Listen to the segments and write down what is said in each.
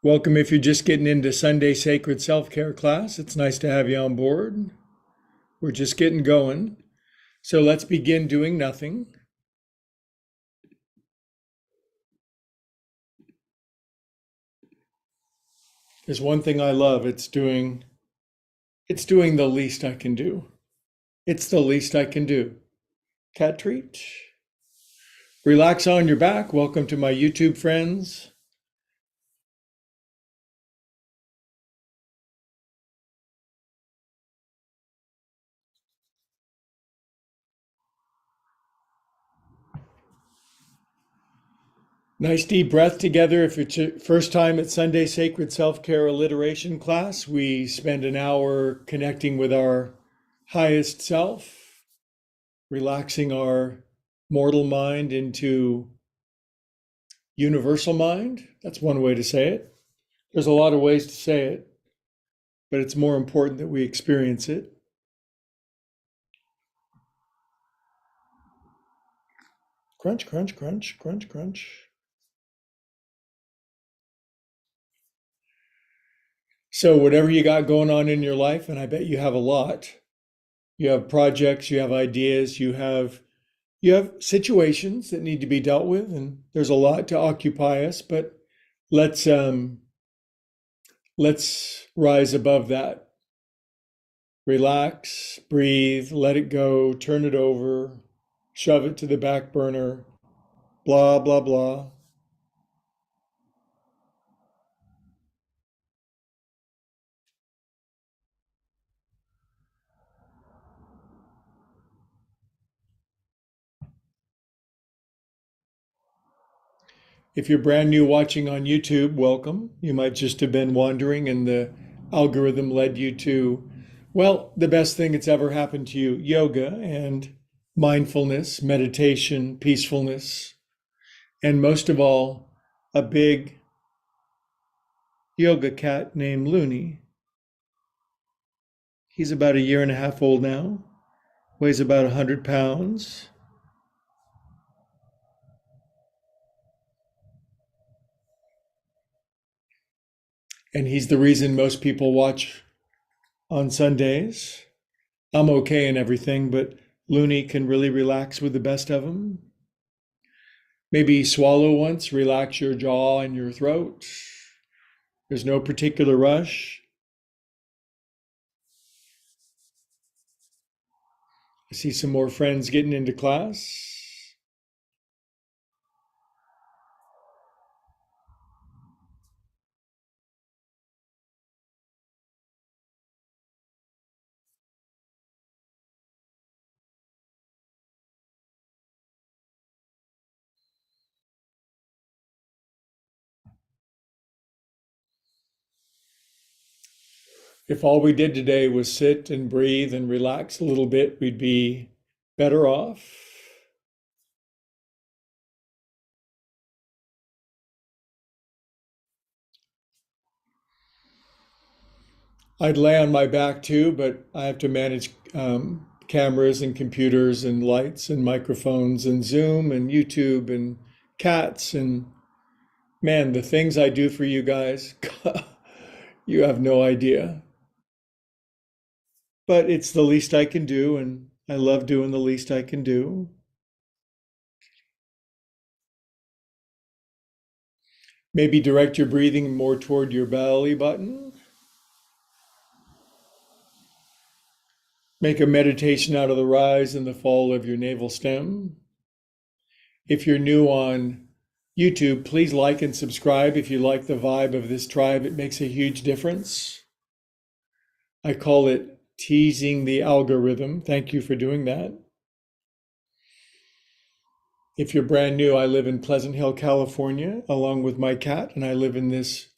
Welcome if you're just getting into Sunday Sacred Self-Care class. It's nice to have you on board. We're just getting going. So let's begin doing nothing. There's one thing I love. It's doing the least I can do. It's the least I can do. Cat treat. Relax on your back. Welcome to my YouTube friends. Nice deep breath together. If it's your first time at Sunday Sacred Self-Care Alliteration class, we spend an hour connecting with our highest self, relaxing our mortal mind into universal mind. That's one way to say it. There's a lot of ways to say it, but it's more important that we experience it. Crunch, crunch, crunch, crunch, crunch. So, whatever you got going on in your life, and I bet you have a lot, you have projects, you have ideas, you have situations that need to be dealt with, and there's a lot to occupy us, but let's let's rise above that. Relax, breathe, let it go, turn it over, shove it to the back burner, blah blah blah. If you're brand new watching on YouTube, welcome. You might just have been wandering and the algorithm led you to, well, the best thing that's ever happened to you, yoga and mindfulness, meditation, peacefulness, and most of all, a big yoga cat named Looney. He's about a year and a half old now, weighs about 100 pounds. And he's the reason most people watch on Sundays. I'm okay and everything, but Looney can really relax with the best of them. Maybe swallow once, relax your jaw and your throat. There's no particular rush. I see some more friends getting into class. If all we did today was sit and breathe and relax a little bit, we'd be better off. I'd lay on my back too, but I have to manage cameras and computers and lights and microphones and Zoom and YouTube and cats and man, the things I do for you guys, you have no idea. But it's the least I can do, and I love doing the least I can do. Maybe direct your breathing more toward your belly button. Make a meditation out of the rise and the fall of your navel stem. If you're new on YouTube, please like and subscribe if you like the vibe of this tribe. It makes a huge difference. I call it teasing the algorithm. Thank you for doing that. If you're brand new, I live in Pleasant Hill, California, along with my cat, and I live in this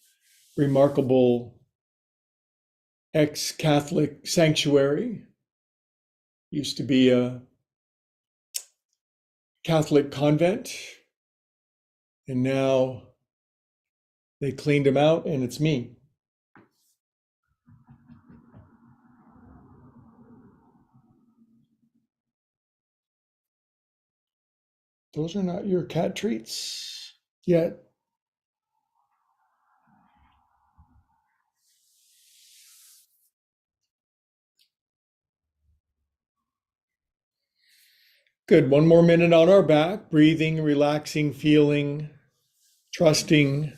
remarkable ex-Catholic sanctuary. Used to be a Catholic convent, and now they cleaned them out, and it's me. Those are not your cat treats yet. Good. One more minute on our back, breathing, relaxing, feeling, trusting.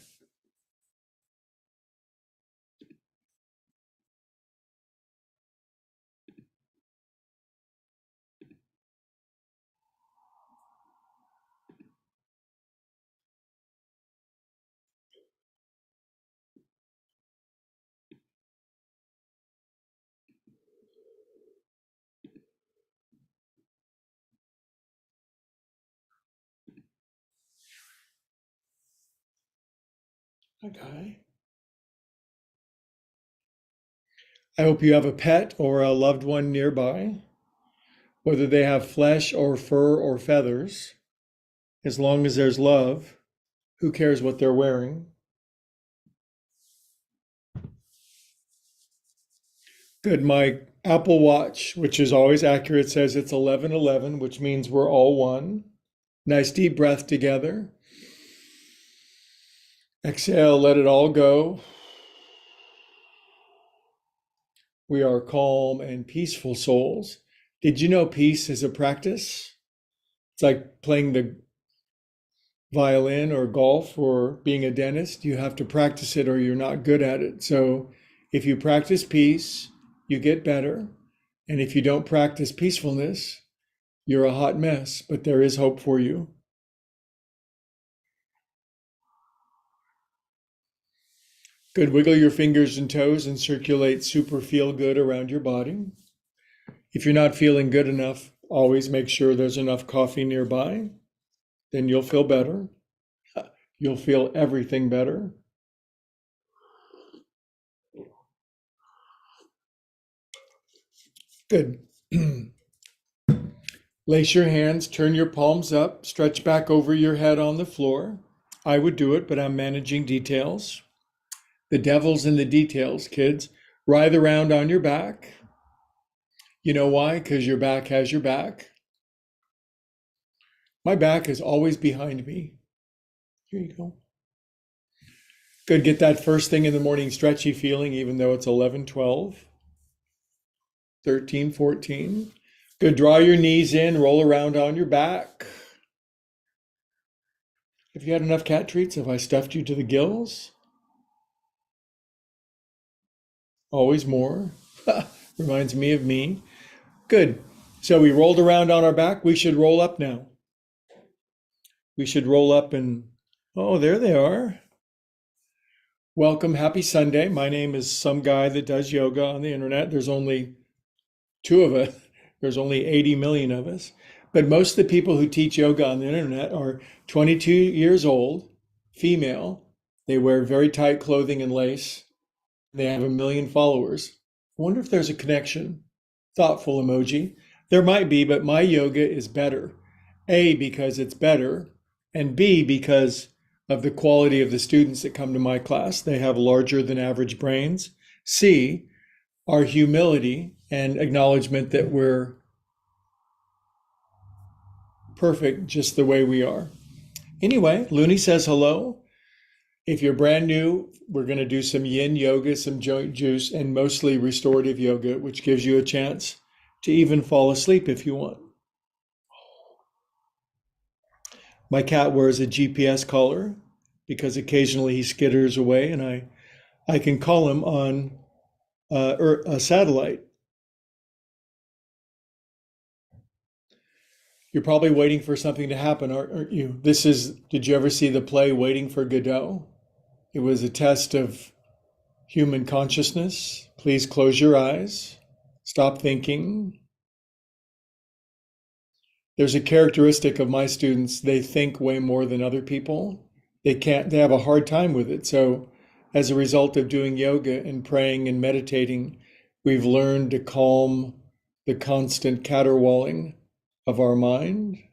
Okay. I hope you have a pet or a loved one nearby, whether they have flesh or fur or feathers. As long as there's love, who cares what they're wearing? Good. My Apple Watch, which is always accurate, says it's 11:11, which means we're all one. Nice deep breath together. Exhale, let it all go. We are calm and peaceful souls. Did you know peace is a practice? It's like playing the violin or golf or being a dentist. You have to practice it or you're not good at it. So if you practice peace, you get better. And if you don't practice peacefulness, you're a hot mess, but there is hope for you. Good. Wiggle your fingers and toes and circulate super feel good around your body. If you're not feeling good enough, always make sure there's enough coffee nearby. Then you'll feel better. You'll feel everything better. Good. Lace your hands, turn your palms up, stretch back over your head on the floor. I would do it, but I'm managing details. The devil's in the details, kids. Writhe around on your back. You know why? Because your back has your back. My back is always behind me. Here you go. Good. Get that first thing in the morning stretchy feeling, even though it's 11, 12, 13, 14. Good. Draw your knees in, roll around on your back. Have you had enough cat treats? Have I stuffed you to the gills? Always more. Reminds me of me. Good. So we rolled around on our back. We should roll up now. We should roll up and, oh, there they are. Welcome. Happy Sunday. My name is some guy that does yoga on the internet. There's only two of us. There's only 80 million of us. But most of the people who teach yoga on the internet are 22 years old, female. They wear very tight clothing and lace. They have 1 million followers. I wonder if there's a connection. Thoughtful emoji. There might be, but my yoga is better. A, because it's better, and B, because of the quality of the students that come to my class. They have larger than average brains. C, our humility and acknowledgement that we're perfect just the way we are. Anyway, Looney says hello. If you're brand new, we're going to do some yin yoga, some joint juice, and mostly restorative yoga, which gives you a chance to even fall asleep if you want. My cat wears a GPS collar because occasionally he skitters away, and I can call him on a satellite. You're probably waiting for something to happen, aren't you? Did you ever see the play Waiting for Godot? It was a test of human consciousness. Please close your eyes. Stop thinking. There's a characteristic of my students. They think way more than other people. They have a hard time with it. So as a result of doing yoga and praying and meditating, we've learned to calm the constant caterwauling of our mind.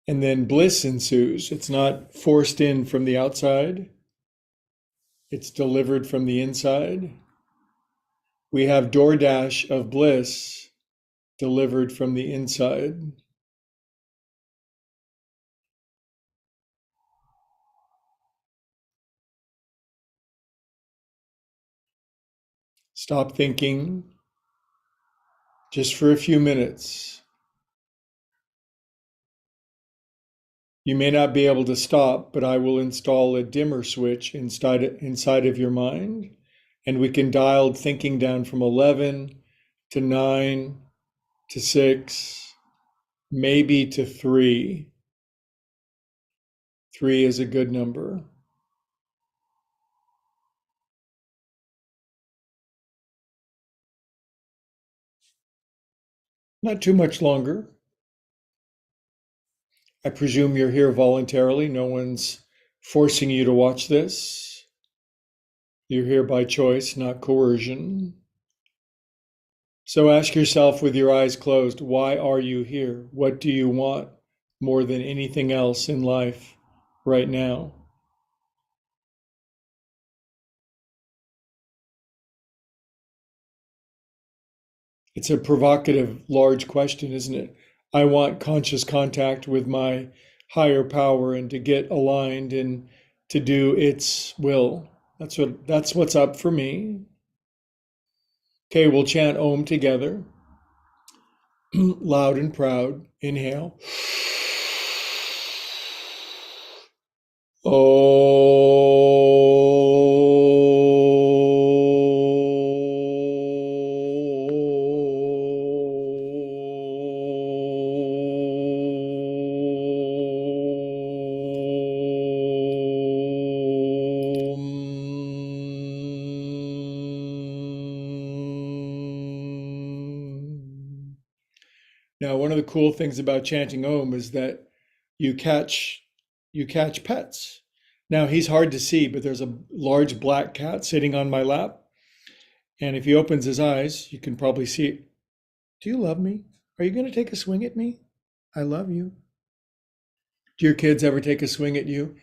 And then bliss ensues. It's not forced in from the outside. It's delivered from the inside. We have DoorDash of bliss delivered from the inside. Stop thinking. just for a few minutes. You may not be able to stop, but I will install a dimmer switch inside of your mind, and we can dial thinking down from 11 to 9 to 6, maybe to 3. 3 is a good number. Not too much longer. I presume you're here voluntarily. No one's forcing you to watch this. You're here by choice, not coercion. So ask yourself with your eyes closed, why are you here? What do you want more than anything else in life right now? It's a provocative, large question, isn't it? I want conscious contact with my higher power and to get aligned and to do its will. That's what's up for me. Okay, we'll chant Om together, loud and proud. Inhale. Now, one of the cool things about chanting Om is that you catch you catch pets. Now, he's hard to see, but there's a large black cat sitting on my lap, and if he opens his eyes, you can probably see it. Do you love me? Are you going to take a swing at me? I love you. Do your kids ever take a swing at you?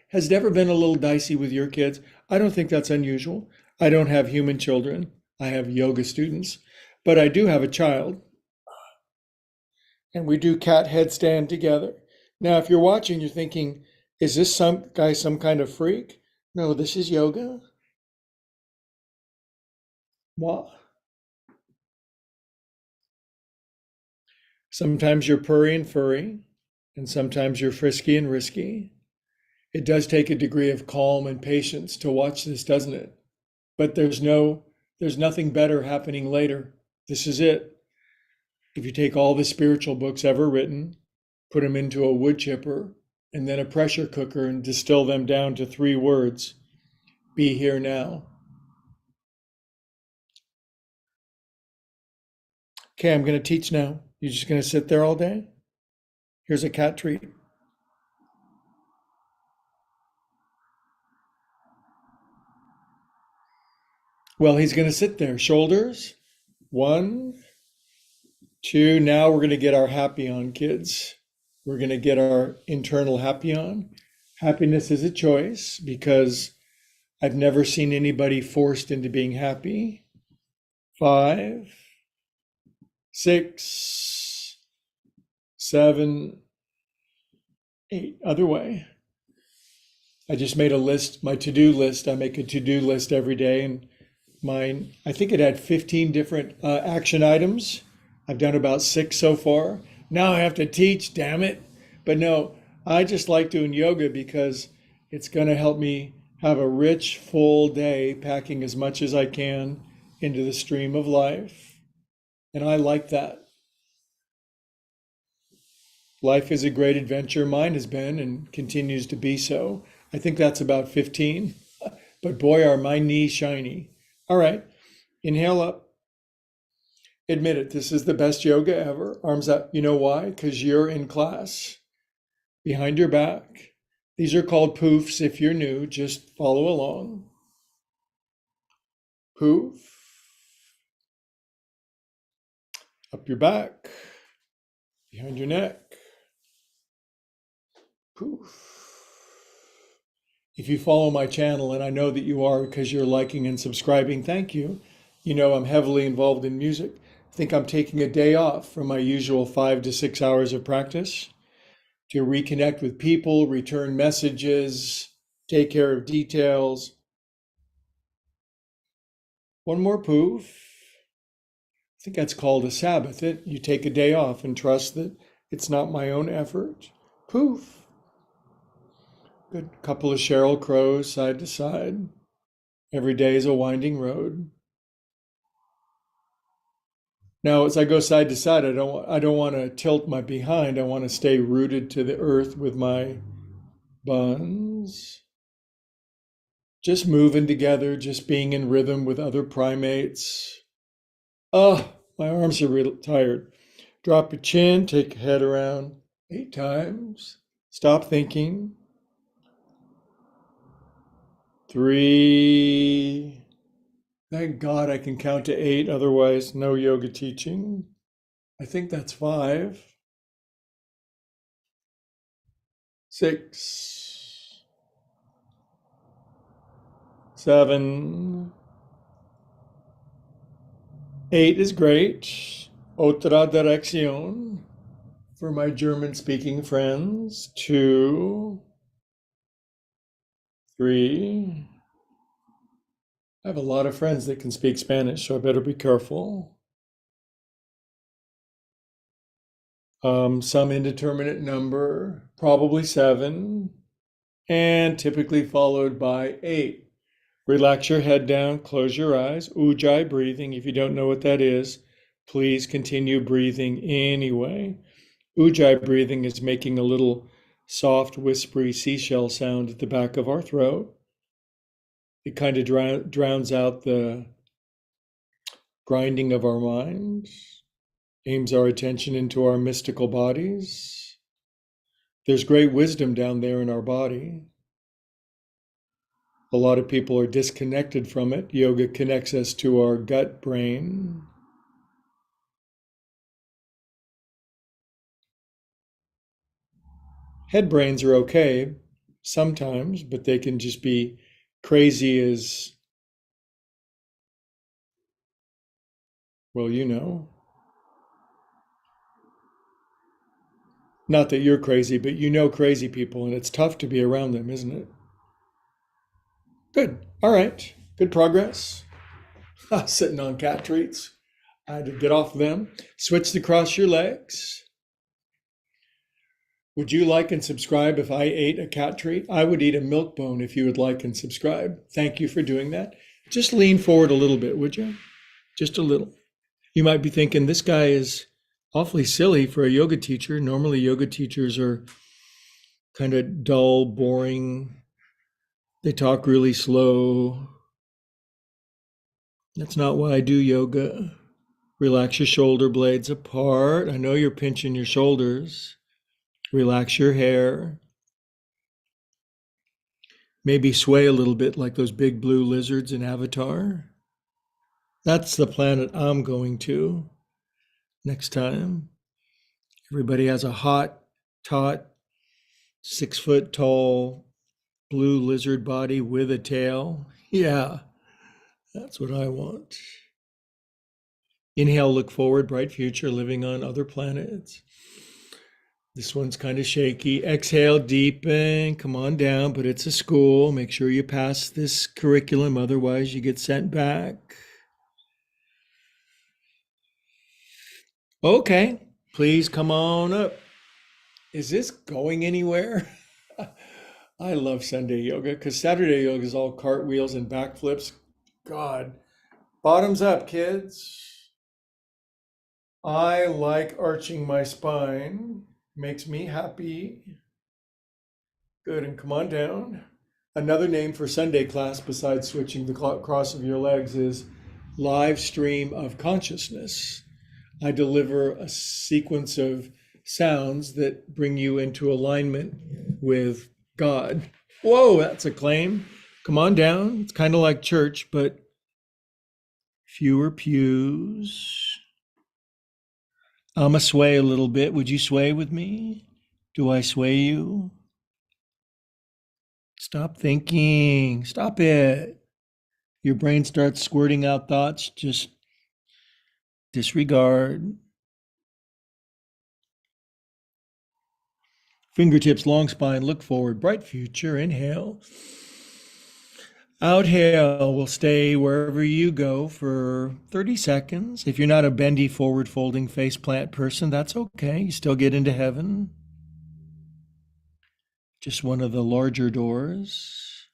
Has it ever been a little dicey with your kids? I don't think that's unusual. I don't have human children. I have yoga students, but I do have a child, and we do cat headstand together. Now, if you're watching, you're thinking, is this some guy some kind of freak? No, this is yoga. What? Sometimes you're purry and furry, and sometimes you're frisky and risky. It does take a degree of calm and patience to watch this, doesn't it? But there's nothing better happening later. This is it. If you take all the spiritual books ever written, put them into a wood chipper and then a pressure cooker and distill them down to 3 words, be here now. Okay, I'm going to teach now. You're just going to sit there all day? Here's a cat treat. Well, he's going to sit there. Shoulders. 1, 2. Now we're going to get our happy on, kids. We're going to get our internal happy on. Happiness is a choice because I've never seen anybody forced into being happy. 5, 6, 7, 8. Other way. I just made a list, my to-do list. I make a to-do list every day, and mine, I think it had 15 different action items. I've done about 6 so far. Now I have to teach, damn it. But no, I just like doing yoga because it's going to help me have a rich, full day, packing as much as I can into the stream of life. And I like that. Life is a great adventure. Mine has been and continues to be so. I think that's about 15. But boy, are my knees shiny. All right, inhale up. Admit it, this is the best yoga ever. Arms up. You know why? Because you're in class. Behind your back. These are called poofs. If you're new, just follow along. Poof. Up your back. Behind your neck. Poof. If you follow my channel, and I know that you are because you're liking and subscribing, thank you. You know I'm heavily involved in music. I think I'm taking a day off from my usual 5 to 6 hours of practice to reconnect with people, return messages, take care of details. One more poof. think that's called a Sabbath. You take a day off and trust that it's not my own effort. Poof. Good couple of Sheryl Crows side to side. Every day is a winding road. Now, as I go side to side, I don't want to tilt my behind. I want to stay rooted to the earth with my buns. Just moving together, just being in rhythm with other primates. Oh, my arms are real tired. Drop your chin, take your head around 8 times. Stop thinking. 3. Thank God I can count to 8, otherwise, no yoga teaching. I think that's 5. 6. 7. 8 is great. Otra dirección for my German speaking friends. 2. 3. I have a lot of friends that can speak Spanish, so I better be careful. Some indeterminate number, probably 7, and typically followed by 8. Relax your head down, close your eyes. Ujjayi breathing. If you don't know what that is, please continue breathing anyway. Ujjayi breathing is making a little soft, whispery seashell sound at the back of our throat. It kind of drowns out the grinding of our mind, aims our attention into our mystical bodies. There's great wisdom down there in our body. A lot of people are disconnected from it. Yoga connects us to our gut brain. Head brains are okay sometimes, but they can just be crazy as, well, you know. Not that you're crazy, but you know crazy people, and it's tough to be around them, isn't it? Good. All right. Good progress. Sitting on cat treats. I had to get off them. Switch to cross your legs. Would you like and subscribe if I ate a cat treat? I would eat a milk bone if you would like and subscribe. Thank you for doing that. Just lean forward a little bit, would you? Just a little. You might be thinking, this guy is awfully silly for a yoga teacher. Normally, yoga teachers are kind of dull, boring. They talk really slow. That's not why I do yoga. Relax your shoulder blades apart. I know you're pinching your shoulders. Relax your hair. Maybe sway a little bit like those big blue lizards in Avatar. That's the planet I'm going to next time. Everybody has a hot, taut, 6-foot tall blue lizard body with a tail. Yeah, that's what I want. Inhale, look forward, bright future, living on other planets. This one's kind of shaky. Exhale, deepen, come on down, but it's a school. Make sure you pass this curriculum, otherwise you get sent back. Okay, please come on up. Is this going anywhere? I love Sunday yoga because Saturday yoga is all cartwheels and backflips. God, bottoms up, kids. I like arching my spine. Makes me happy. Good, and come on down. Another name for Sunday class besides switching the cross of your legs is live stream of consciousness. I deliver a sequence of sounds that bring you into alignment with God. Whoa, that's a claim. Come on down. It's kind of like church, but fewer pews. I'm a sway a little bit. Would you sway with me? Do I sway you? Stop thinking. Stop it. Your brain starts squirting out thoughts. Just disregard. Fingertips, long spine, look forward, bright future. Inhale. Out hail will stay wherever you go for 30 seconds. If you're not a bendy, forward folding face plant person, that's okay. You still get into heaven. Just one of the larger doors.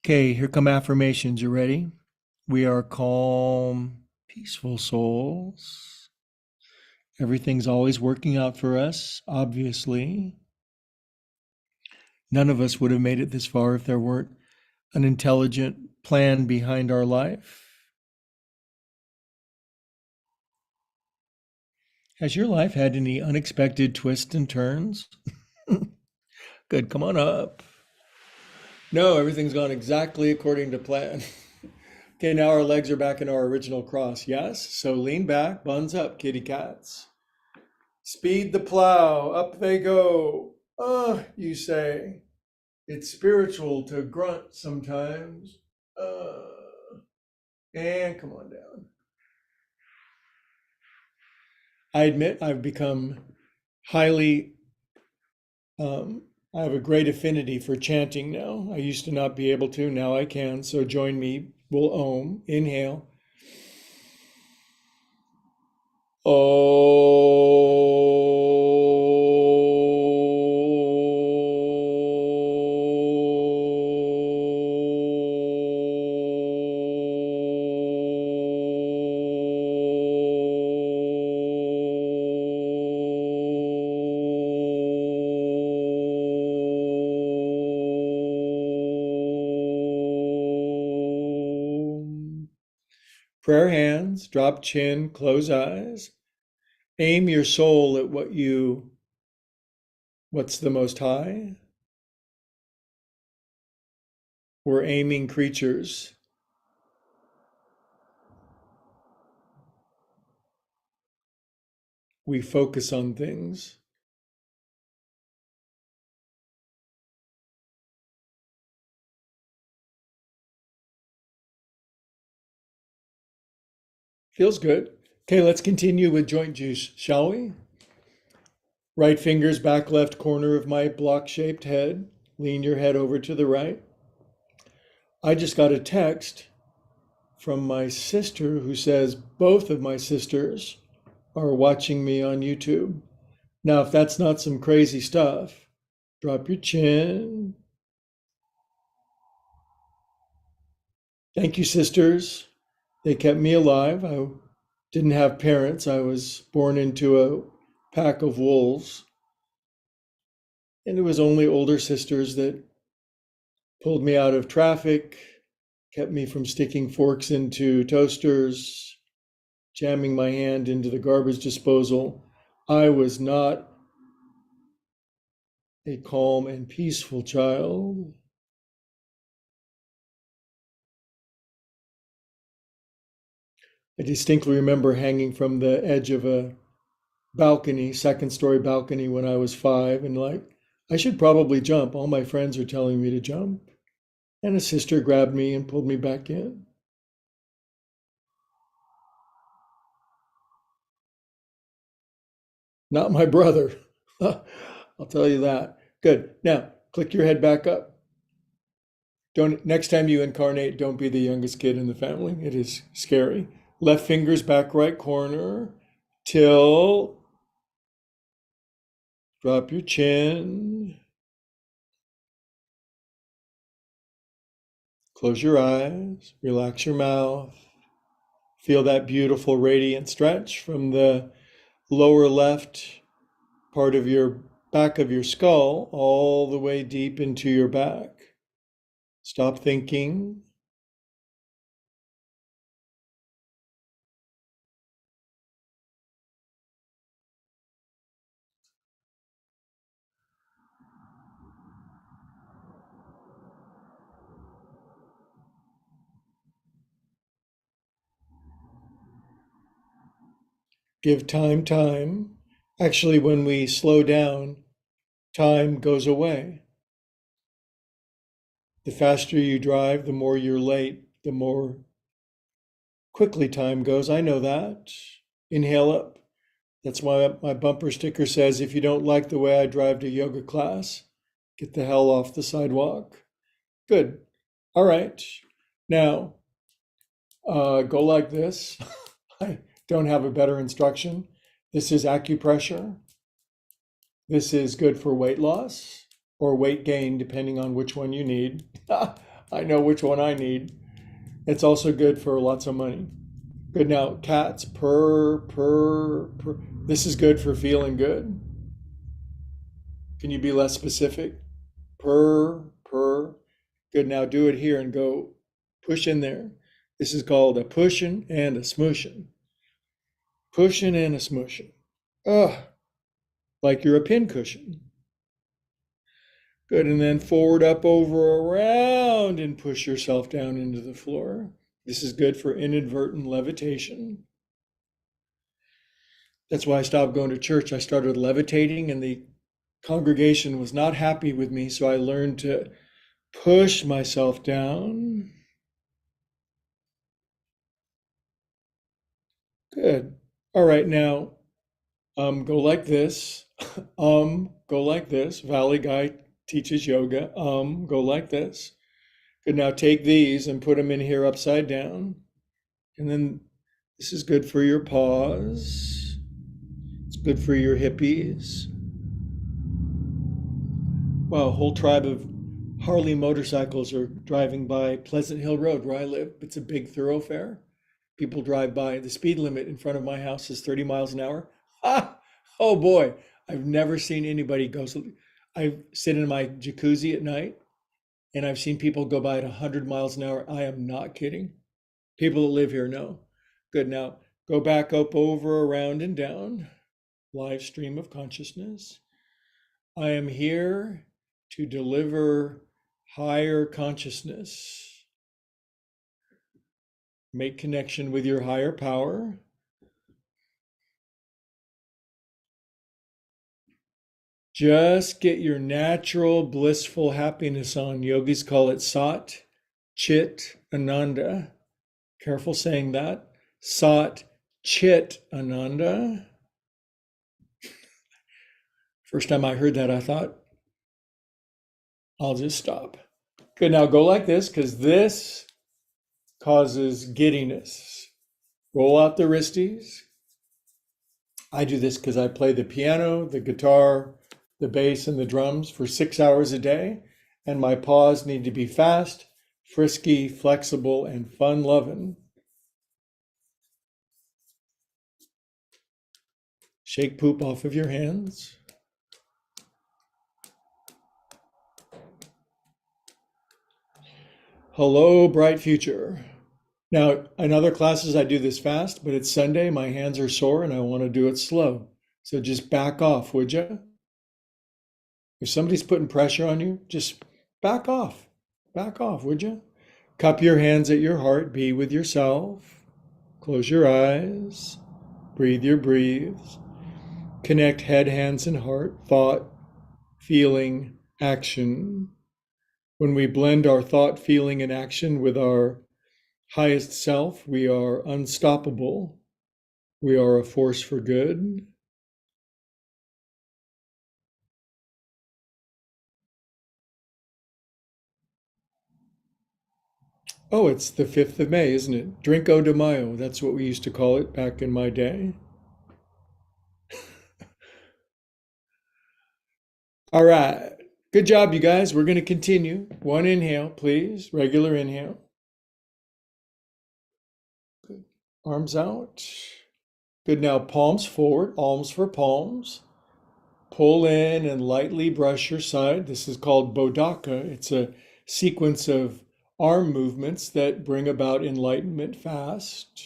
Okay, here come affirmations. You ready? We are calm, peaceful souls. Everything's always working out for us, obviously. None of us would have made it this far if there weren't an intelligent plan behind our life. Has your life had any unexpected twists and turns? Good, come on up. No, everything's gone exactly according to plan. Okay, now our legs are back in our original cross. Yes? So lean back, buns up, kitty cats. Speed the plow, up they go. You say. It's spiritual to grunt sometimes. And come on down. I admit I've become highly, I have a great affinity for chanting now. I used to not be able to, now I can. So join me. We'll Om. Inhale. Prayer hands, drop chin, close eyes. Aim your soul at what's the most high. We're aiming creatures. We focus on things. Feels good. Okay, let's continue with joint juice, shall we? Right fingers back left corner of my block-shaped head. Lean your head over to the right. I just got a text from my sister who says both of my sisters are watching me on YouTube. Now, if that's not some crazy stuff, drop your chin. Thank you, sisters. They kept me alive. I didn't have parents. I was born into a pack of wolves. And it was only older sisters that pulled me out of traffic, kept me from sticking forks into toasters, jamming my hand into the garbage disposal. I was not a calm and peaceful child. I distinctly remember hanging from the edge of a balcony, second story balcony when I was 5, and like, I should probably jump. All my friends are telling me to jump. And a sister grabbed me and pulled me back in. Not my brother. I'll tell you that. Good. Now, click your head back up. Don't next time you incarnate, don't be the youngest kid in the family. It is scary. Left fingers back right corner. Tilt. Drop your chin. Close your eyes. Relax your mouth. Feel that beautiful radiant stretch from the lower left part of your back of your skull all the way deep into your back. Stop thinking. Give time. Actually, when we slow down, time goes away. The faster you drive, the more you're late, the more quickly time goes. I know that. Inhale up. That's why my bumper sticker says, if you don't like the way I drive to yoga class, get the hell off the sidewalk. Good. All right. Now, go like this. I don't have a better instruction. This is acupressure. This is good for weight loss or weight gain, depending on which one you need. I know which one I need. It's also good for lots of money. Good. Now, cats, purr, purr, purr. This is good for feeling good. Can you be less specific? Purr, purr. Good. Now do it here and go push in there. This is called a pushing and a smooshing. Pushing and a smooshing. Ugh, like you're a pin cushion. Good. And then forward, up, over, around, and push yourself down into the floor. This is good for inadvertent levitation. That's why I stopped going to church. I started levitating, and the congregation was not happy with me, so I learned to push myself down. Good. All right, now go like this. Go like this. Valley Guy teaches yoga. Go like this. Good. Now take these and put them in here upside down. And then this is good for your paws. It's good for your hippies. Wow, a whole tribe of Harley motorcycles are driving by Pleasant Hill Road where I live. It's a big thoroughfare. People drive by. The speed limit in front of my house is 30 miles an hour. Ah, oh boy, I've never seen anybody go. I sit in my jacuzzi at night and I've seen people go by at 100 miles an hour. I am not kidding. People that live here know. Good. Now go back up, over, around, and down. Live stream of consciousness. I am here to deliver higher consciousness. Make connection with your higher power. Just get your natural blissful happiness on. Yogis call it Sat Chit Ananda. Careful saying that. Sat Chit Ananda. First time I heard that, I thought, I'll just stop. Good, now go like this, because this causes giddiness. Roll out the wristies. I do this because I play the piano, the guitar, the bass, and the drums for 6 hours a day, and my paws need to be fast, frisky, flexible, and fun-loving. Shake poop off of your hands. Hello, bright future. Now, in other classes, I do this fast, but it's Sunday, my hands are sore, and I want to do it slow. So just back off, would you? If somebody's putting pressure on you, just back off. Back off, would you? Cup your hands at your heart, be with yourself. Close your eyes. Breathe your breathes. Connect head, hands, and heart, thought, feeling, action. When we blend our thought, feeling, and action with our highest self, we are unstoppable. We are a force for good. Oh, it's the 5th of May, isn't it? Drinko de Mayo. That's what we used to call it back in my day. All right. Good job, you guys. We're going to continue. One inhale, please. Regular inhale. Good. Arms out. Good. Now, palms forward, alms for palms. Pull in and lightly brush your side. This is called Bodhaka. It's a sequence of arm movements that bring about enlightenment fast.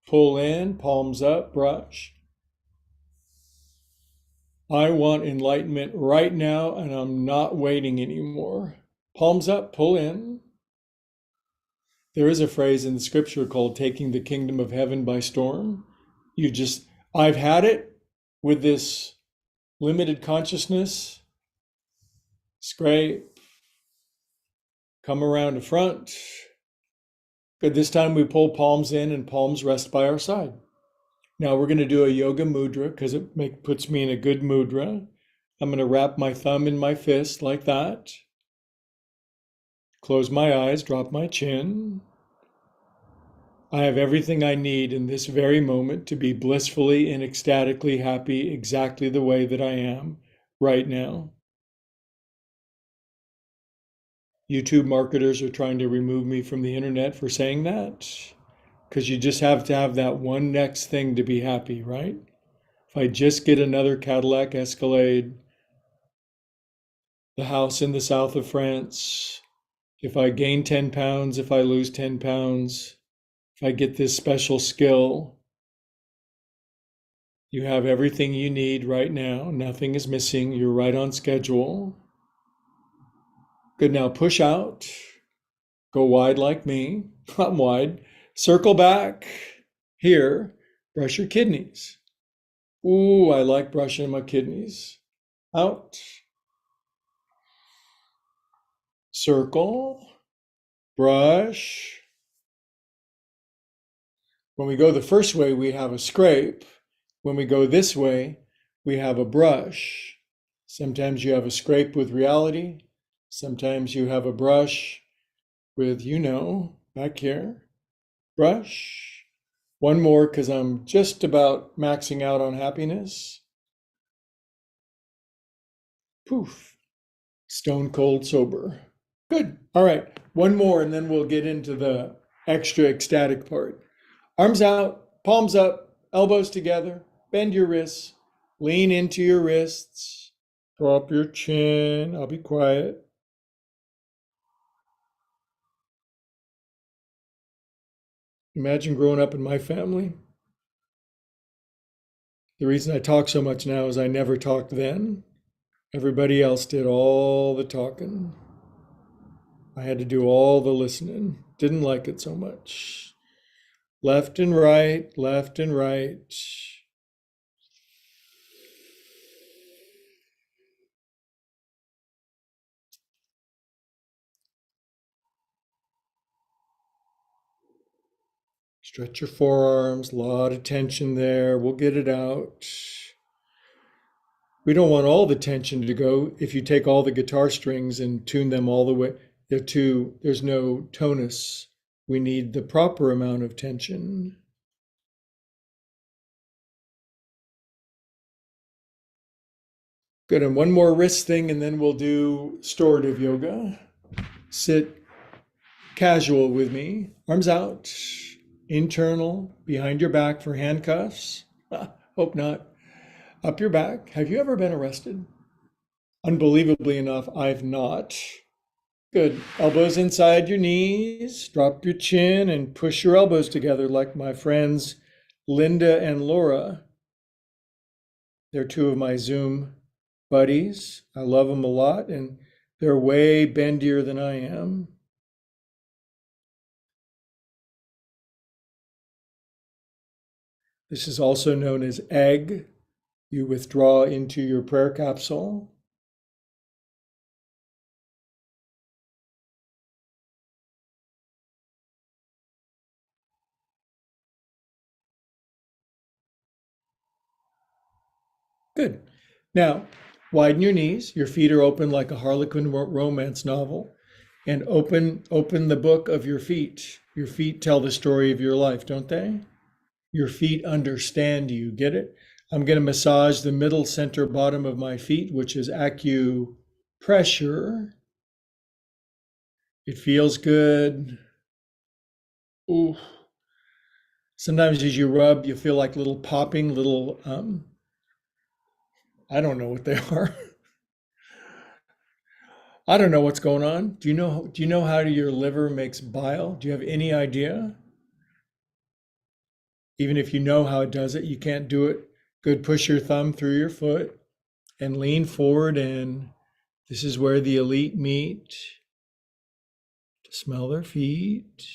Pull in, palms up, brush. I want enlightenment right now, and I'm not waiting anymore. Palms up, pull in. There is a phrase in the scripture called taking the kingdom of heaven by storm. I've had it with this limited consciousness. Scrape. Come around to front. Good. This time we pull palms in and palms rest by our side. Now we're going to do a yoga mudra because puts me in a good mudra. I'm going to wrap my thumb in my fist like that. Close my eyes, drop my chin. I have everything I need in this very moment to be blissfully and ecstatically happy exactly the way that I am right now. YouTube marketers are trying to remove me from the internet for saying that because you just have to have that one next thing to be happy, right? If I just get another Cadillac Escalade, the house in the south of France, if I gain 10 pounds, if I lose 10 pounds, if I get this special skill, you have everything you need right now. Nothing is missing. You're right on schedule. Good. Now push out. Go wide like me. I'm wide. Circle back. Here. Brush your kidneys. Ooh, I like brushing my kidneys. Out. Circle. Brush. When we go the first way, we have a scrape. When we go this way, we have a brush. Sometimes you have a scrape with reality. Sometimes you have a brush with, back here. Brush. One more because I'm just about maxing out on happiness. Poof. Stone cold sober. Good. All right. One more and then we'll get into the extra ecstatic part. Arms out, palms up, elbows together, bend your wrists, lean into your wrists, drop your chin. I'll be quiet. Imagine growing up in my family. The reason I talk so much now is I never talked then. Everybody else did all the talking. I had to do all the listening. Didn't like it so much. Left and right, left and right. Stretch your forearms, a lot of tension there. We'll get it out. We don't want all the tension to go. If you take all the guitar strings and tune them all the way, there's no tonus. We need the proper amount of tension. Good. And one more wrist thing, and then we'll do storative yoga. Sit casual with me, arms out, internal, behind your back for handcuffs. Hope not. Up your back. Have you ever been arrested? Unbelievably enough, I've not. Good. Elbows inside your knees. Drop your chin and push your elbows together like my friends Linda and Laura. They're two of my Zoom buddies. I love them a lot, and they're way bendier than I am. This is also known as egg. You withdraw into your prayer capsule. Good. Now, widen your knees. Your feet are open like a Harlequin romance novel. And open the book of your feet. Your feet tell the story of your life, don't they? Your feet understand you. Get it? I'm going to massage the middle, center, bottom of my feet, which is acupressure. It feels good. Ooh. Sometimes as you rub, you feel like little popping, little, I don't know what they are. I don't know what's going on. Do you know how your liver makes bile? Do you have any idea? Even if you know how it does it, you can't do it. Good. Push your thumb through your foot and lean forward. And this is where the elite meet to smell their feet.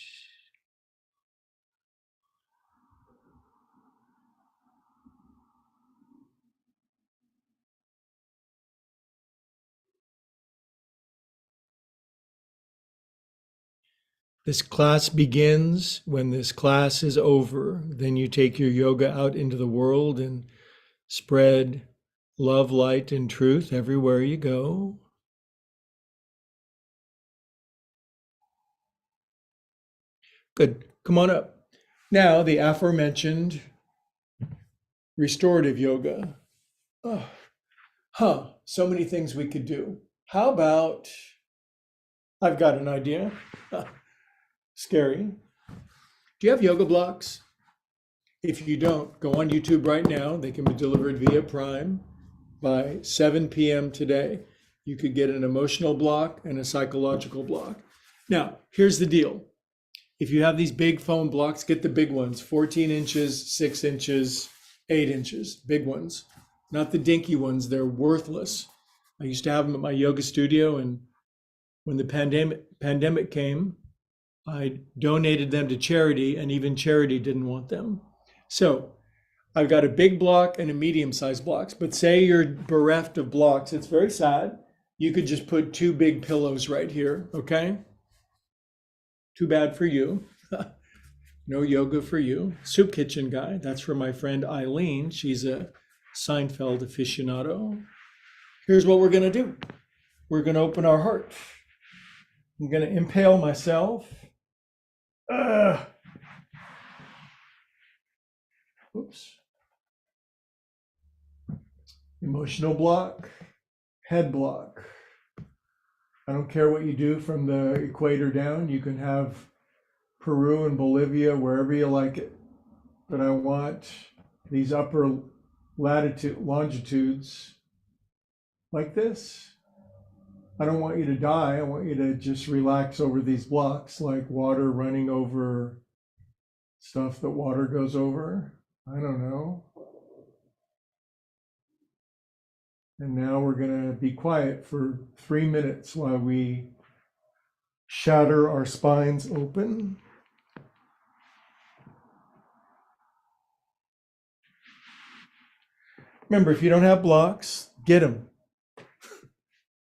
This class begins. When this class is over, then you take your yoga out into the world and spread love, light, and truth everywhere you go. Good. Come on up. Now, the aforementioned restorative yoga. Oh, so many things we could do. How about, I've got an idea. Scary. Do you have yoga blocks? If you don't, go on YouTube right now. They can be delivered via Prime by 7 p.m. today. You could get an emotional block and a psychological block. Now, here's the deal. If you have these big foam blocks, get the big ones, 14 inches, 6 inches, 8 inches, big ones, not the dinky ones. They're worthless. I used to have them at my yoga studio, and when the pandemic came, I donated them to charity, and even charity didn't want them. So I've got a big block and a medium-sized blocks, but say you're bereft of blocks, it's very sad. You could just put 2 big pillows right here, okay? Too bad for you. No yoga for you. Soup kitchen guy, that's for my friend Eileen. She's a Seinfeld aficionado. Here's what we're gonna do. We're gonna open our heart. I'm gonna impale myself. Oops. Emotional block, head block. I don't care what you do from the equator down. You can have Peru and Bolivia, wherever you like it. But I want these upper longitudes like this. I don't want you to die. I want you to just relax over these blocks, like water running over stuff that water goes over. I don't know. And now we're going to be quiet for 3 minutes while we shatter our spines open. Remember, if you don't have blocks, get them.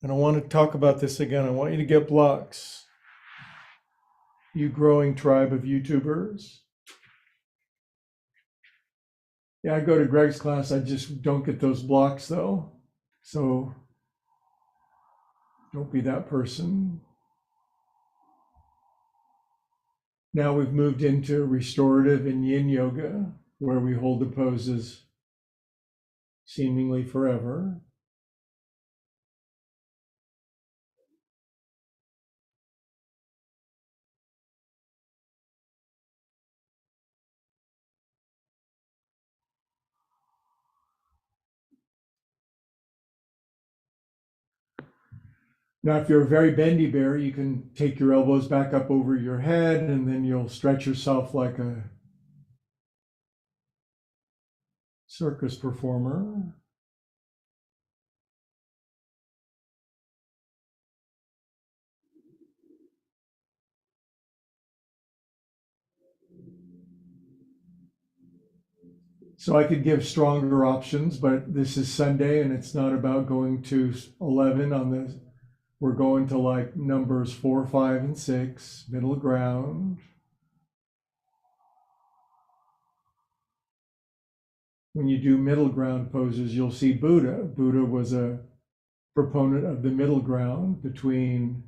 I don't want to talk about this again. I want you to get blocks. You growing tribe of YouTubers. Yeah, I go to Greg's class. I just don't get those blocks though. So don't be that person. Now we've moved into restorative and yin yoga, where we hold the poses seemingly forever. Now, if you're a very bendy bear, you can take your elbows back up over your head, and then you'll stretch yourself like a circus performer. So I could give stronger options, but this is Sunday and it's not about going to 11 on the, we're going to like numbers 4, 5, and 6, middle ground. When you do middle ground poses, you'll see Buddha. Buddha was a proponent of the middle ground between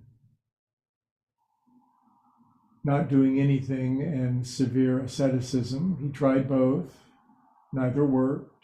not doing anything and severe asceticism. He tried both, neither worked.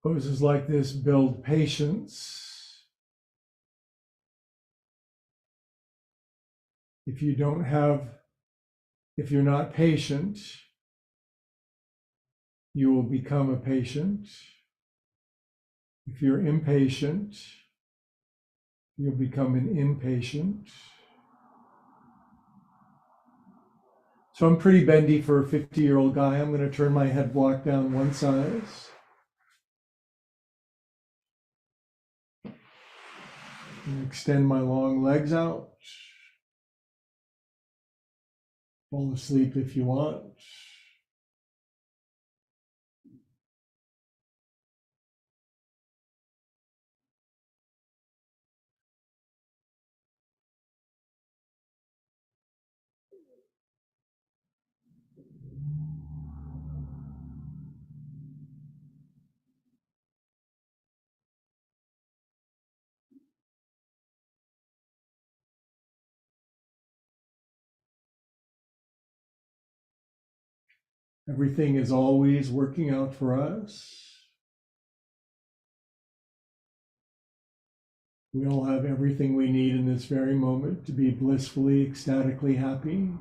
Poses like this build patience. If you're not patient, you will become a patient. If you're impatient, you'll become an impatient. So I'm pretty bendy for a 50-year-old guy. I'm going to turn my head block down one size. Extend my long legs out. Fall asleep if you want. Everything is always working out for us. We all have everything we need in this very moment to be blissfully, ecstatically happy.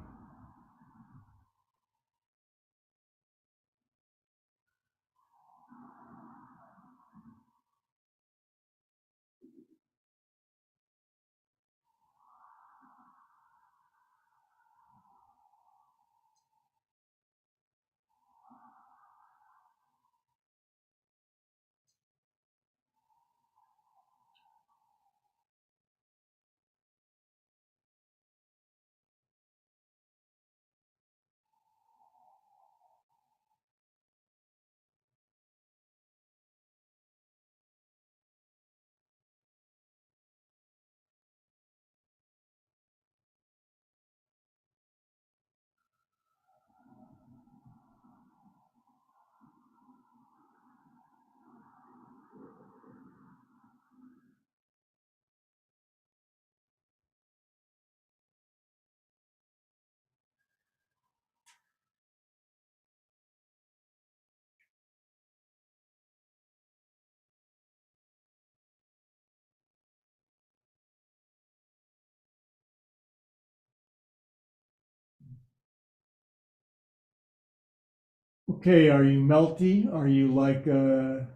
Okay, are you melty? Are you like a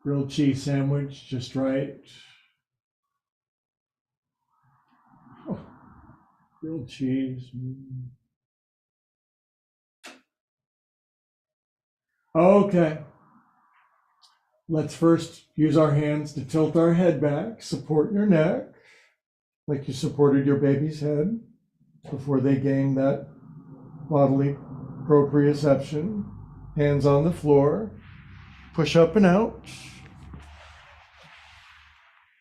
grilled cheese sandwich, just right? Oh, grilled cheese. Okay, let's first use our hands to tilt our head back, support your neck, like you supported your baby's head before they gained that bodily proprioception. Hands on the floor, push up and out.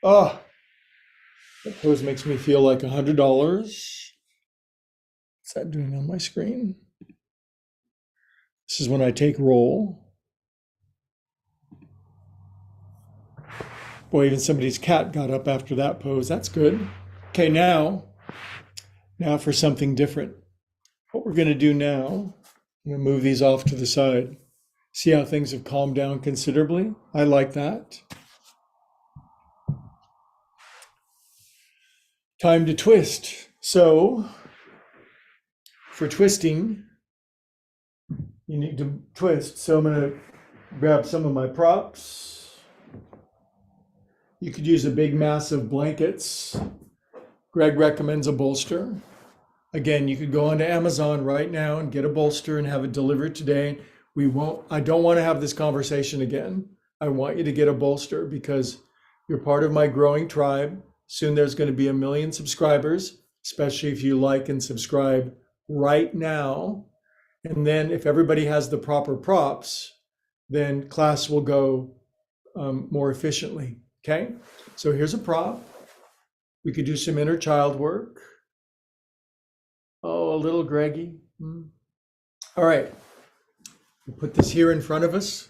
Oh, that pose makes me feel like $100. What's that doing on my screen? This is when I take roll. Boy, even somebody's cat got up after that pose. That's good. Okay, now for something different. What we're going to do now, I'm going to move these off to the side. See how things have calmed down considerably? I like that. Time to twist. So, for twisting, you need to twist. So I'm going to grab some of my props. You could use a big mass of blankets. Greg recommends a bolster. Again, you could go onto Amazon right now and get a bolster and have it delivered today. I don't want to have this conversation again. I want you to get a bolster because you're part of my growing tribe. Soon there's going to be 1 million subscribers, especially if you like and subscribe right now. And then if everybody has the proper props, then class will go more efficiently. Okay, so here's a prop. We could do some inner child work. Oh, a little Greggy. All right, we'll put this here in front of us.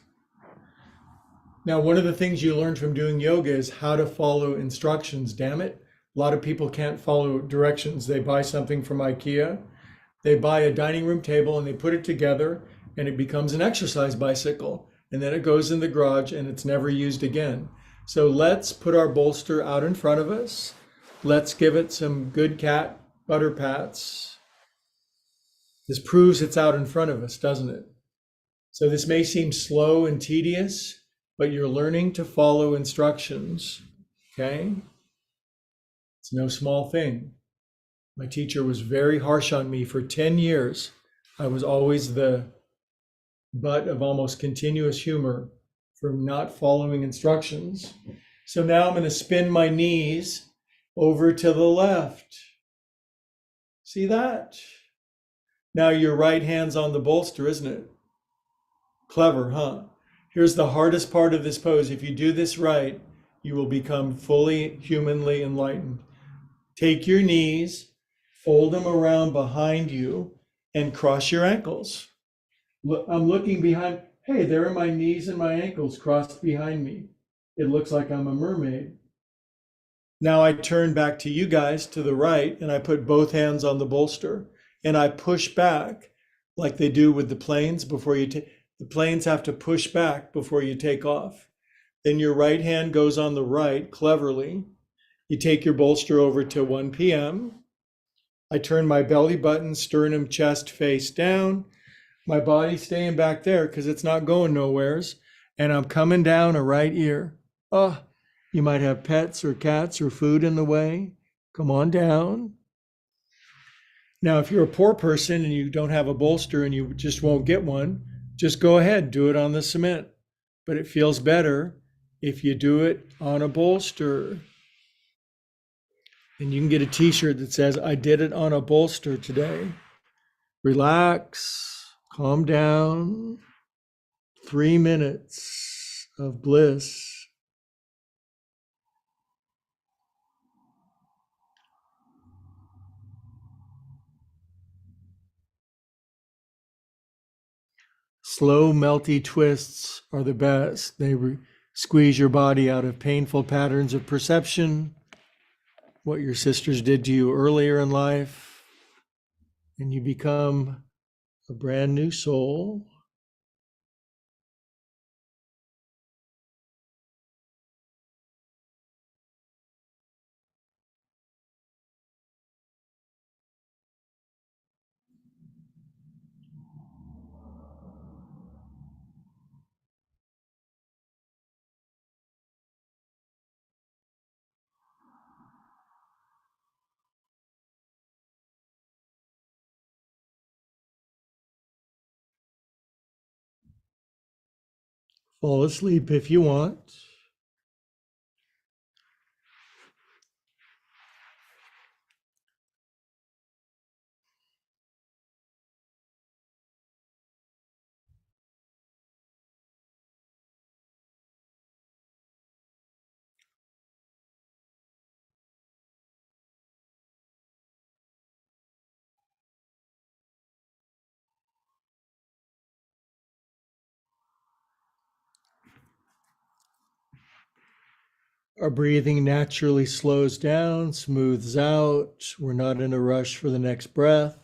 Now, one of the things you learn from doing yoga is how to follow instructions, damn it. A lot of people can't follow directions. They buy something from IKEA. They buy a dining room table and they put it together and it becomes an exercise bicycle. And then it goes in the garage and it's never used again. So let's put our bolster out in front of us. Let's give it some good cat butter pats. This proves it's out in front of us, doesn't it? So this may seem slow and tedious, but you're learning to follow instructions, okay? It's no small thing. My teacher was very harsh on me for 10 years. I was always the butt of almost continuous humor for not following instructions. So now I'm going to spin my knees over to the left. See that? Now your right hand's on the bolster, isn't it? Clever, huh? Here's the hardest part of this pose. If you do this right, you will become fully humanly enlightened. Take your knees, fold them around behind you, and cross your ankles. Look, I'm looking behind. Hey, there are my knees and my ankles crossed behind me. It looks like I'm a mermaid. Now I turn back to you guys to the right, and I put both hands on the bolster, and I push back like they do with the planes before you take. The planes have to push back before you take off. Then your right hand goes on the right cleverly. You take your bolster over to 1 p.m. I turn my belly button, sternum, chest face down. My body staying back there because it's not going nowheres. And I'm coming down a right ear. Oh, you might have pets or cats or food in the way. Come on down. Now, if you're a poor person and you don't have a bolster and you just won't get one, just go ahead, do it on the cement. But it feels better if you do it on a bolster. And you can get a t-shirt that says, I did it on a bolster today. Relax, calm down. 3 minutes of bliss. Slow, melty twists are the best. They squeeze your body out of painful patterns of perception, what your sisters did to you earlier in life, and you become a brand new soul. Fall asleep if you want. Our breathing naturally slows down, smooths out. We're not in a rush for the next breath.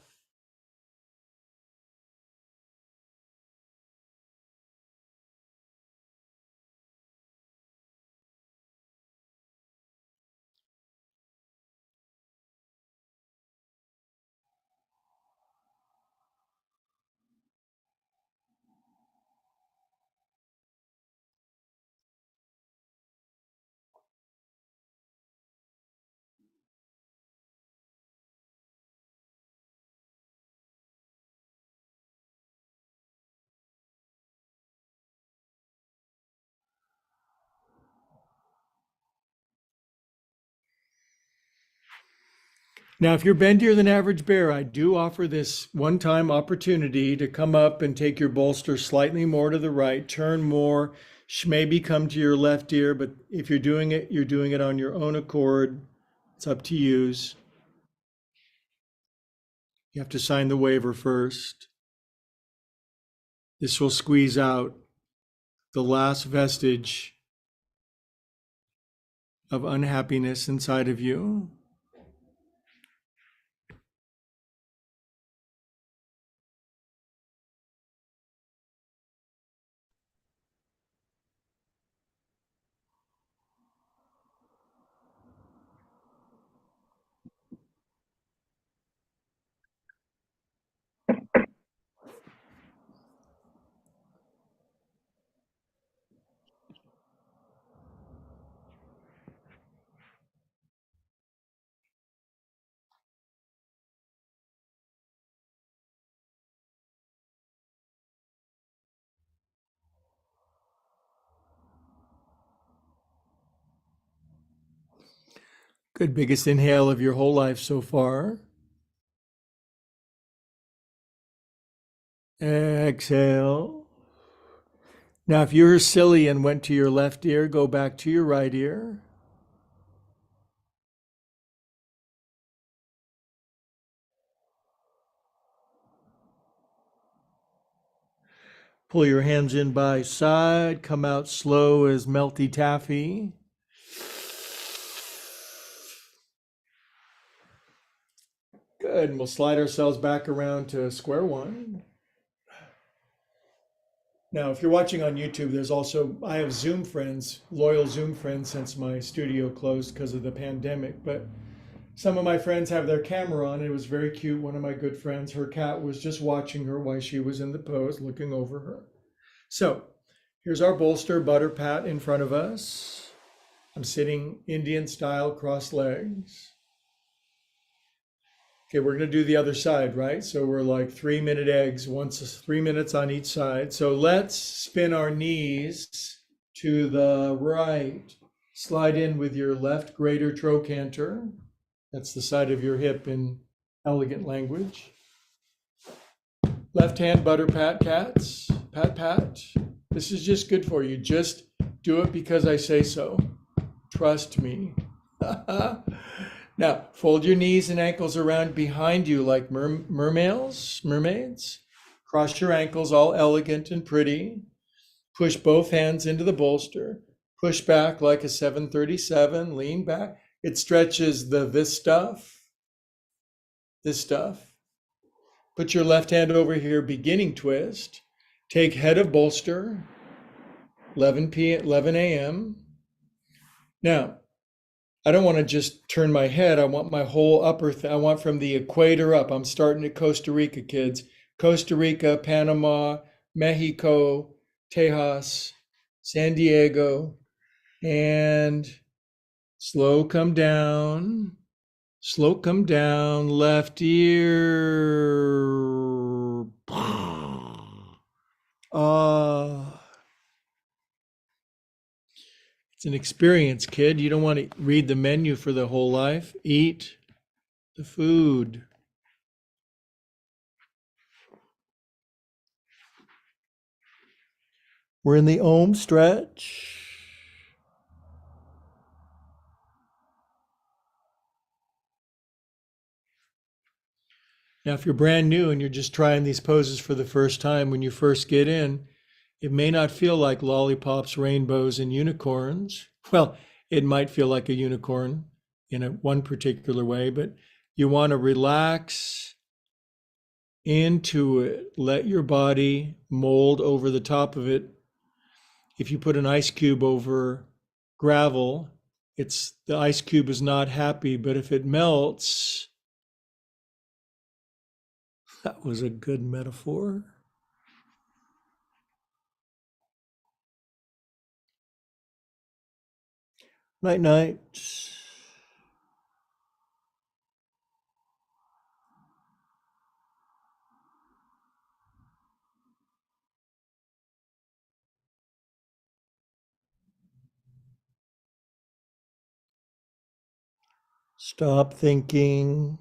Now, if you're bendier than average bear, I do offer this one-time opportunity to come up and take your bolster slightly more to the right, turn more, maybe come to your left ear, but if you're doing it on your own accord. It's up to you. You have to sign the waiver first. This will squeeze out the last vestige of unhappiness inside of you. Good. Biggest inhale of your whole life so far. Exhale. Now, if you were silly and went to your left ear, go back to your right ear. Pull your hands in by side. Come out slow as melty taffy. Good. And we'll slide ourselves back around to square one. Now, if you're watching on YouTube, I have Zoom friends, loyal Zoom friends since my studio closed because of the pandemic. But some of my friends have their camera on. It was very cute. One of my good friends, her cat was just watching her while she was in the pose, looking over her. So here's our bolster, butter pat in front of us. I'm sitting Indian style, cross legs. Okay, we're going to do the other side, right? So we're like 3-minute eggs, 3 minutes on each side. So let's spin our knees to the right. Slide in with your left greater trochanter. That's the side of your hip in elegant language. Left hand butter pat cats. Pat, pat. This is just good for you. Just do it because I say so. Trust me. Now, fold your knees and ankles around behind you like mermaids. Cross your ankles, all elegant and pretty. Push both hands into the bolster. Push back like a 737. Lean back. It stretches this stuff. Put your left hand over here, beginning twist. Take head of bolster, 11 a.m. Now, I don't want to just turn my head. I want my whole I want from the equator up. I'm starting at Costa Rica, kids. Costa Rica, Panama, Mexico, Tejas, San Diego, and slow come down, left ear. It's an experience, kid. You don't want to read the menu for the whole life. Eat the food. We're in the Om stretch. Now, if you're brand new and you're just trying these poses for the first time, when you first get in, it may not feel like lollipops, rainbows, and unicorns. Well, it might feel like a unicorn in one particular way, but you want to relax into it. Let your body mold over the top of it. If you put an ice cube over gravel, the ice cube is not happy, but if it melts, that was a good metaphor. Night, night. Stop thinking.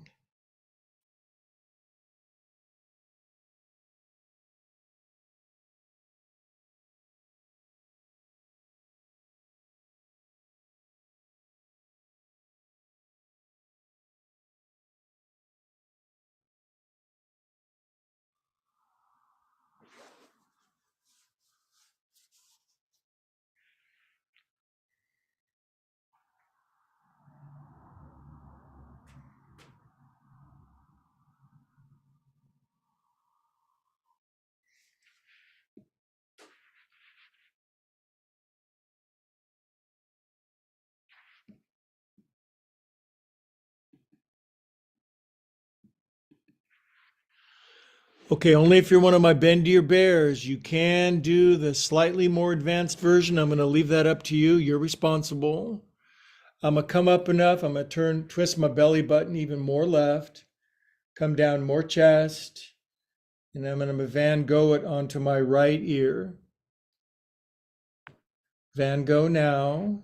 Okay, only if you're one of my bend to your bears, you can do the slightly more advanced version. I'm going to leave that up to you. You're responsible. I'm going to come up enough. I'm going to twist my belly button even more left, come down more chest, and I'm going to Van Gogh it onto my right ear. Van Gogh now.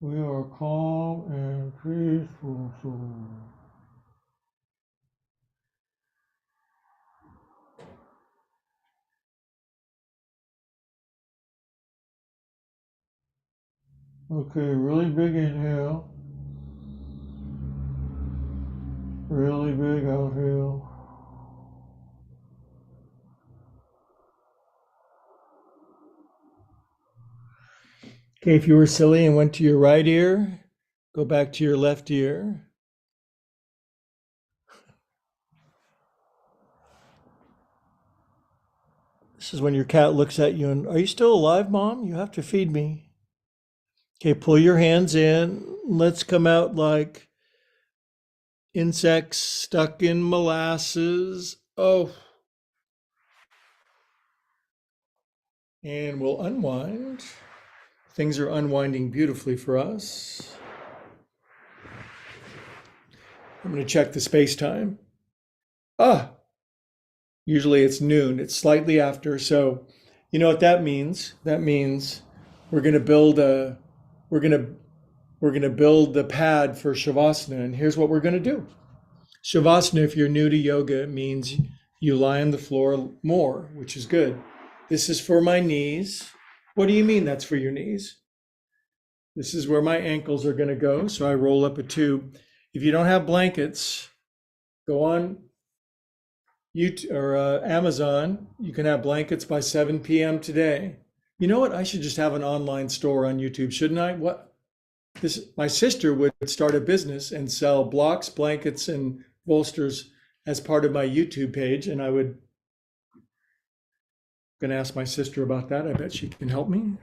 We are calm and peaceful soul. Okay, really big inhale. Really big exhale. Okay, if you were silly and went to your right ear, go back to your left ear. This is when your cat looks at you and, are you still alive, Mom? You have to feed me. Okay, pull your hands in. Let's come out like insects stuck in molasses. Oh, and we'll unwind. Things are unwinding beautifully for us. I'm going to check the space time. Ah, usually it's noon. It's slightly after. So, you know what that means? That means we're going to build a we're going to we're going to build the pad for Shavasana, and here's what we're going to do. Shavasana, if you're new to yoga, it means you lie on the floor more, which is good. This is for my knees. What do you mean that's for your knees? This is where my ankles are going to go. So I roll up a tube. If you don't have blankets, go on YouTube or Amazon. You can have blankets by 7 p.m. today. You know what? I should just have an online store on YouTube, shouldn't I? What? My sister would start a business and sell blocks, blankets, and bolsters as part of my YouTube page, and I would gonna ask my sister about that. I bet she can help me.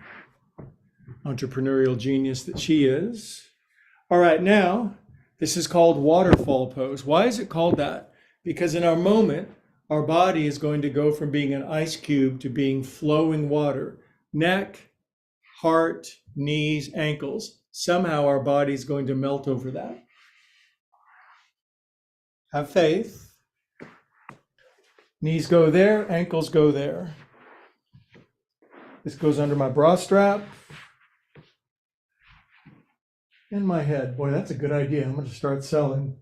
Entrepreneurial genius that she is. All right, now this is called waterfall pose. Why is it called that? Because in our moment, our body is going to go from being an ice cube to being flowing water. Neck, heart, knees, ankles. Somehow our body is going to melt over that. Have faith. Knees go there, ankles go there. This goes under my bra strap and my head. Boy, that's a good idea. I'm going to start selling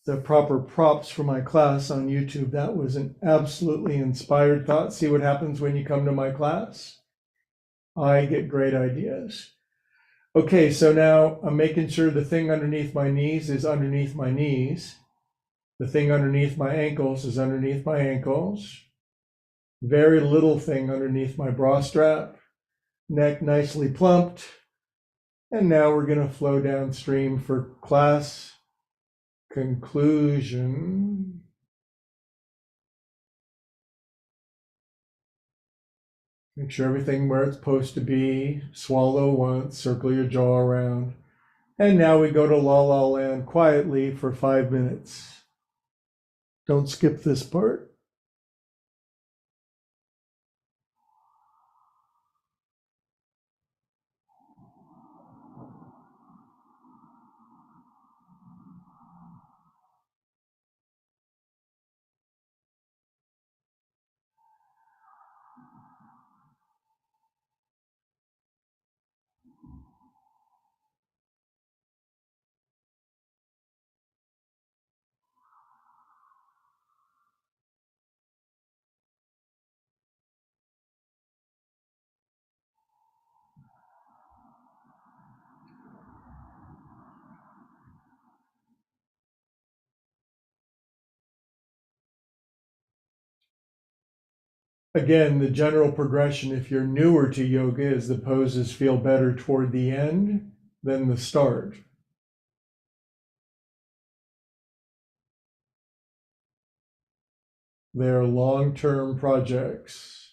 the proper props for my class on YouTube. That was an absolutely inspired thought. See what happens when you come to my class? I get great ideas. Okay, so now I'm making sure the thing underneath my knees is underneath my knees. The thing underneath my ankles is underneath my ankles. Very little thing underneath my bra strap. Neck nicely plumped. And now we're going to flow downstream for class conclusion. Make sure everything where it's supposed to be. Swallow once, circle your jaw around. And now we go to La La Land quietly for 5 minutes. Don't skip this part. Again, the general progression, if you're newer to yoga, is the poses feel better toward the end than the start. They're long-term projects.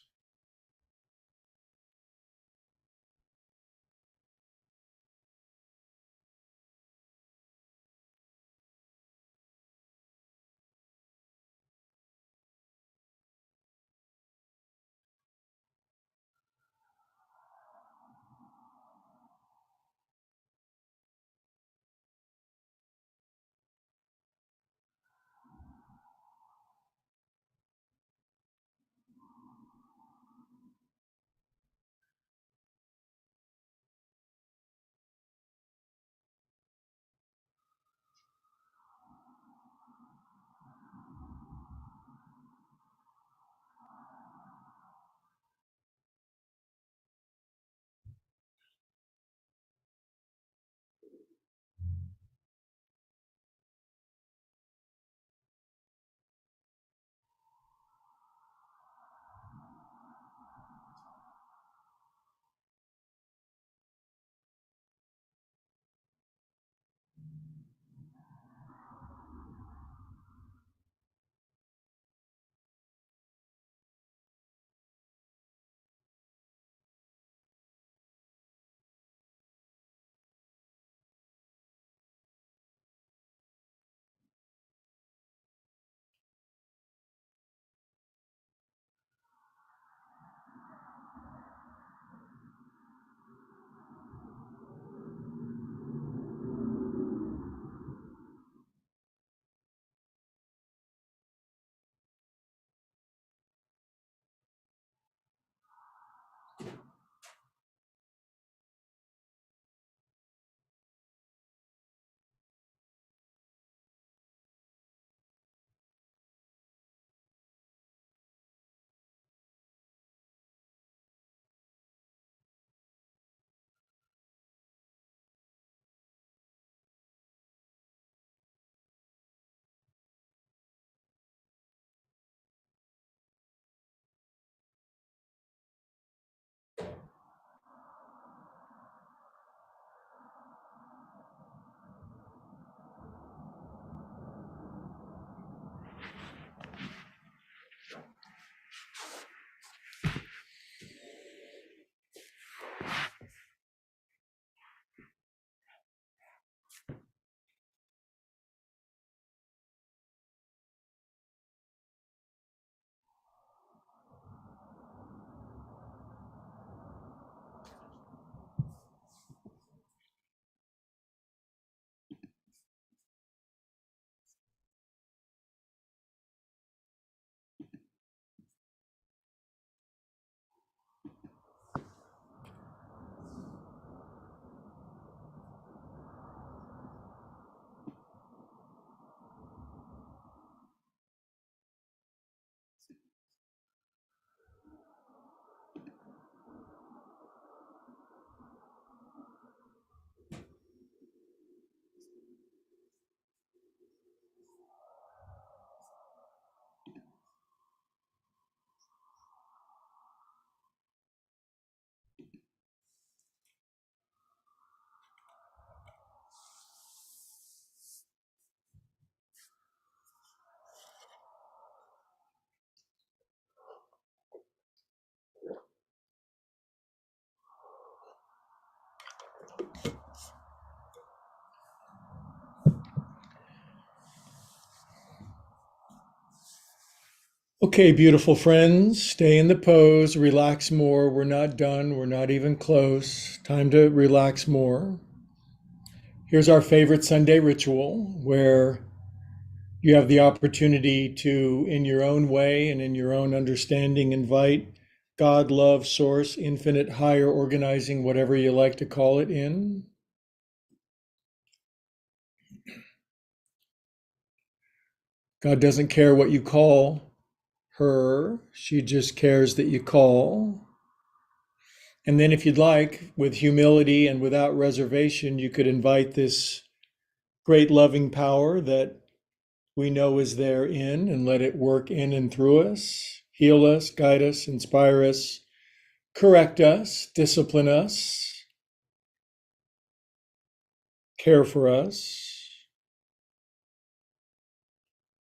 Okay, beautiful friends, stay in the pose, relax more. We're not done, we're not even close. Time to relax more. Here's our favorite Sunday ritual where you have the opportunity to, in your own way and in your own understanding, invite God, love, source, infinite, higher organizing, whatever you like to call it, in. God doesn't care what you call her, she just cares that you call. And then, if you'd like, with humility and without reservation, you could invite this great loving power that we know is there in and let it work in and through us, heal us, guide us, inspire us, correct us, discipline us, care for us,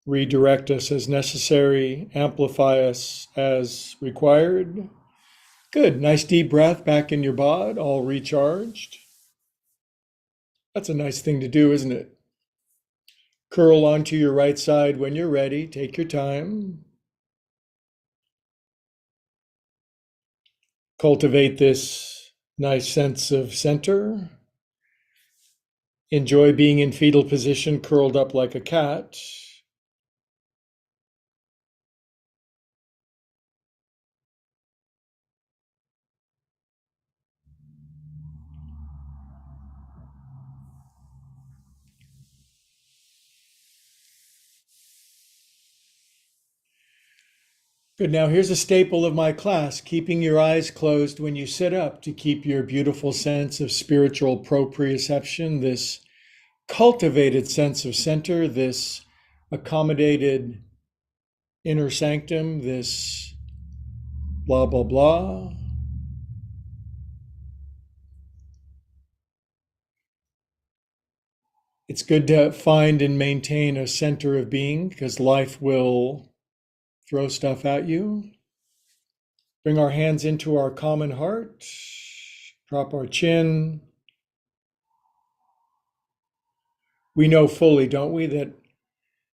redirect us as necessary, amplify us as required. Good. Nice deep breath back in your bod, all recharged. That's a nice thing to do, isn't it? Curl onto your right side when you're ready. Take your time. Cultivate this nice sense of center. Enjoy being in fetal position, curled up like a cat. Good. Now, here's a staple of my class, keeping your eyes closed when you sit up to keep your beautiful sense of spiritual proprioception, this cultivated sense of center, this accommodated inner sanctum, this blah, blah, blah. It's good to find and maintain a center of being because life will throw stuff at you. Bring our hands into our common heart, drop our chin. We know fully, don't we, that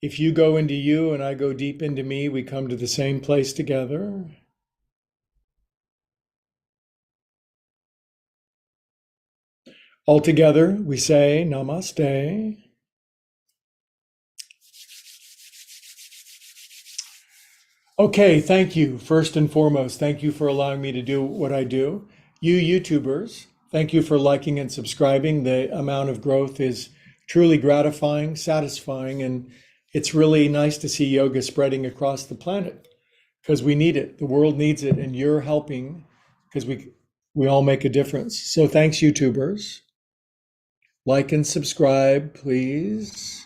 if you go into you and I go deep into me, we come to the same place together. All together, we say namaste. Okay, thank you. First and foremost, thank you for allowing me to do what I do. You YouTubers, thank you for liking and subscribing. The amount of growth is truly gratifying, satisfying, and it's really nice to see yoga spreading across the planet because we need it. The world needs it, and you're helping because we all make a difference. So thanks, YouTubers. Like and subscribe, please.